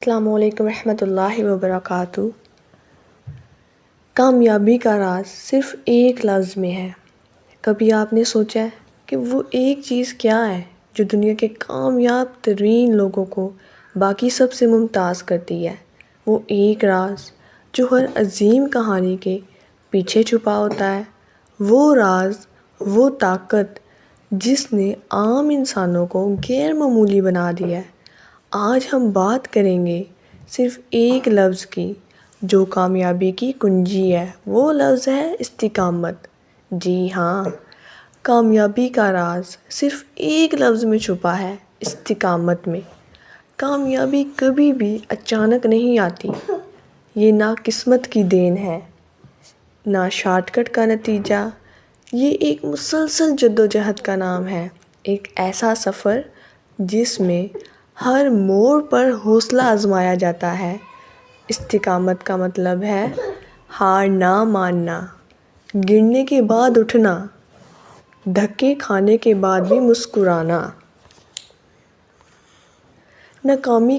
السلام علیکم ورحمۃ اللہ وبرکاتہ۔ کامیابی کا راز صرف ایک لفظ میں ہے۔ کبھی آپ نے سوچا ہے کہ وہ ایک چیز کیا ہے جو دنیا کے کامیاب ترین لوگوں کو باقی سب سے ممتاز کرتی ہے؟ وہ ایک راز جو ہر عظیم کہانی کے پیچھے چھپا ہوتا ہے، وہ راز، وہ طاقت جس نے عام انسانوں کو غیر معمولی بنا دیا ہے۔ آج ہم بات کریں گے صرف ایک لفظ کی جو کامیابی کی کنجی ہے، وہ لفظ ہے استقامت۔ جی ہاں، کامیابی کا راز صرف ایک لفظ میں چھپا ہے، استقامت میں۔ کامیابی کبھی بھی اچانک نہیں آتی، یہ نہ قسمت کی دین ہے، نہ شارٹ کٹ کا نتیجہ، یہ ایک مسلسل جدوجہد کا نام ہے، ایک ایسا سفر جس میں ہر موڑ پر حوصلہ آزمایا جاتا ہے۔ استقامت کا مطلب ہے ہار نہ ماننا، گرنے کے بعد اٹھنا، دھکے کھانے کے بعد بھی مسکرانا، ناکامی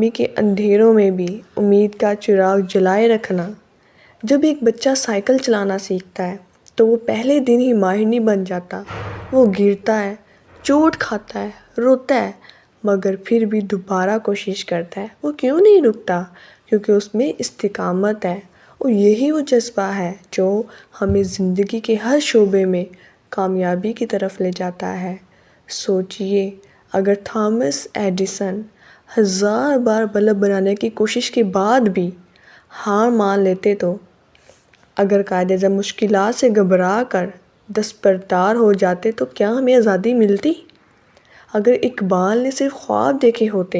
کے اندھیروں میں بھی امید کا چراغ جلائے رکھنا۔ جب ایک بچہ سائیکل چلانا سیکھتا ہے تو وہ پہلے دن ہی ماہر نہیں بن جاتا۔ وہ گرتا ہے، چوٹ کھاتا ہے، روتا ہے، مگر پھر بھی دوبارہ کوشش کرتا ہے۔ وہ کیوں نہیں رکتا؟ کیونکہ اس میں استقامت ہے، اور یہی وہ جذبہ ہے جو ہمیں زندگی کے ہر شعبے میں کامیابی کی طرف لے جاتا ہے۔ سوچئے، اگر تھامس ایڈیسن 1000 بار بلب بنانے کی کوشش کے بعد بھی ہار مان لیتے تو، اگر قائد اعظم مشکلات سے گھبرا کر دستبردار ہو جاتے تو کیا ہمیں آزادی ملتی؟ اگر اقبال نے صرف خواب دیکھے ہوتے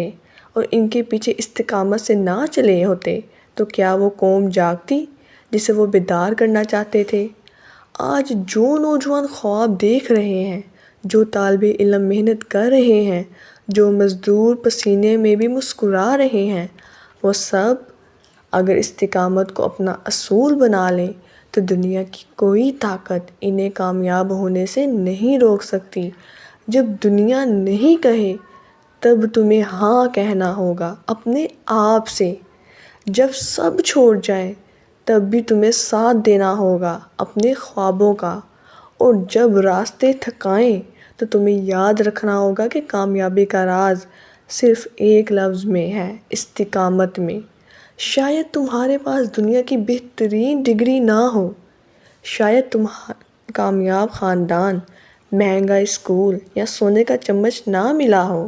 اور ان کے پیچھے استقامت سے نہ چلے ہوتے تو کیا وہ قوم جاگتی جسے وہ بیدار کرنا چاہتے تھے؟ آج جو نوجوان خواب دیکھ رہے ہیں، جو طالب علم محنت کر رہے ہیں، جو مزدور پسینے میں بھی مسکرا رہے ہیں، وہ سب اگر استقامت کو اپنا اصول بنا لیں تو دنیا کی کوئی طاقت انہیں کامیاب ہونے سے نہیں روک سکتی۔ جب دنیا نہیں کہے تب تمہیں ہاں کہنا ہوگا اپنے آپ سے۔ جب سب چھوڑ جائیں تب بھی تمہیں ساتھ دینا ہوگا اپنے خوابوں کا، اور جب راستے تھکائیں تو تمہیں یاد رکھنا ہوگا کہ کامیابی کا راز صرف ایک لفظ میں ہے، استقامت میں۔ شاید تمہارے پاس دنیا کی بہترین ڈگری نہ ہو، شاید تمہیں کامیاب خاندان، مہنگا اسکول یا سونے کا چمچ نہ ملا ہو،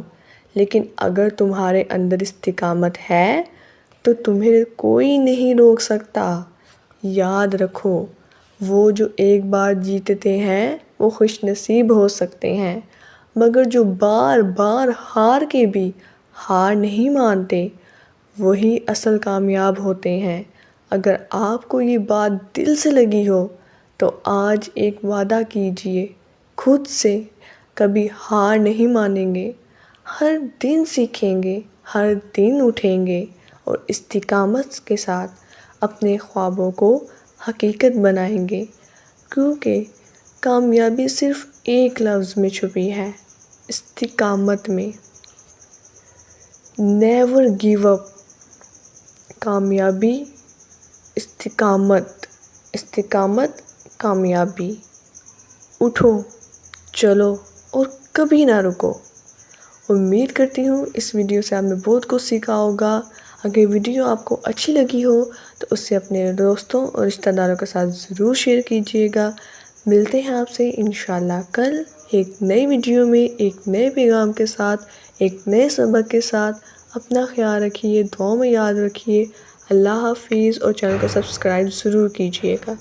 لیکن اگر تمہارے اندر استقامت ہے تو تمہیں کوئی نہیں روک سکتا۔ یاد رکھو، وہ جو ایک بار جیتتے ہیں وہ خوش نصیب ہو سکتے ہیں، مگر جو بار بار ہار کے بھی ہار نہیں مانتے وہی اصل کامیاب ہوتے ہیں۔ اگر آپ کو یہ بات دل سے لگی ہو تو آج ایک وعدہ کیجئے خود سے، کبھی ہار نہیں مانیں گے، ہر دن سیکھیں گے، ہر دن اٹھیں گے، اور استقامت کے ساتھ اپنے خوابوں کو حقیقت بنائیں گے، کیونکہ کامیابی صرف ایک لفظ میں چھپی ہے، استقامت میں۔ Never give up. کامیابی، استقامت، استقامت، کامیابی۔ اٹھو، چلو اور کبھی نہ رکو۔ امید کرتی ہوں اس ویڈیو سے آپ نے بہت کچھ سیکھا ہوگا۔ اگر ویڈیو آپ کو اچھی لگی ہو تو اسے اپنے دوستوں اور رشتہ داروں کے ساتھ ضرور شیئر کیجیے گا۔ ملتے ہیں آپ سے انشاءاللہ کل ایک نئی ویڈیو میں، ایک نئے پیغام کے ساتھ، ایک نئے سبق کے ساتھ۔ اپنا خیال رکھیے، دعاؤں میں یاد رکھیے۔ اللہ حافظ، اور چینل کو سبسکرائب ضرور کیجیے گا۔